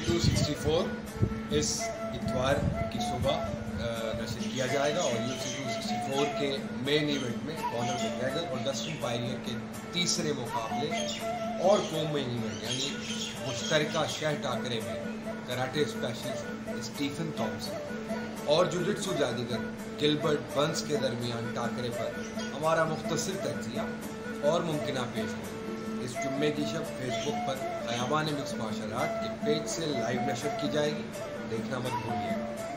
ufc264 इस इतवार की सुबह नशर किया जाएगा और ufc264 के मेन इवेंट में कॉनर मैकग्रेगर और डस्टिन पोरियर के तीसरे मुकाबले और को मेन इवेंट यानी मुश्तरका शह टाकरे में कराटे स्पेशलिस्ट स्टीफन थॉमसन और जुजित्सु जादूगर गिलबर्ट बर्न्स के दरमियान टाकरे पर हमारा मुख्तसर तज्जिया और मुमकिना पेश है। इस जुम्मे की शब फेसबुक पर खयाबान मिक्स मार्शल आर्ट के पेज से लाइव नशर की जाएगी, देखना मत भूलिएगा।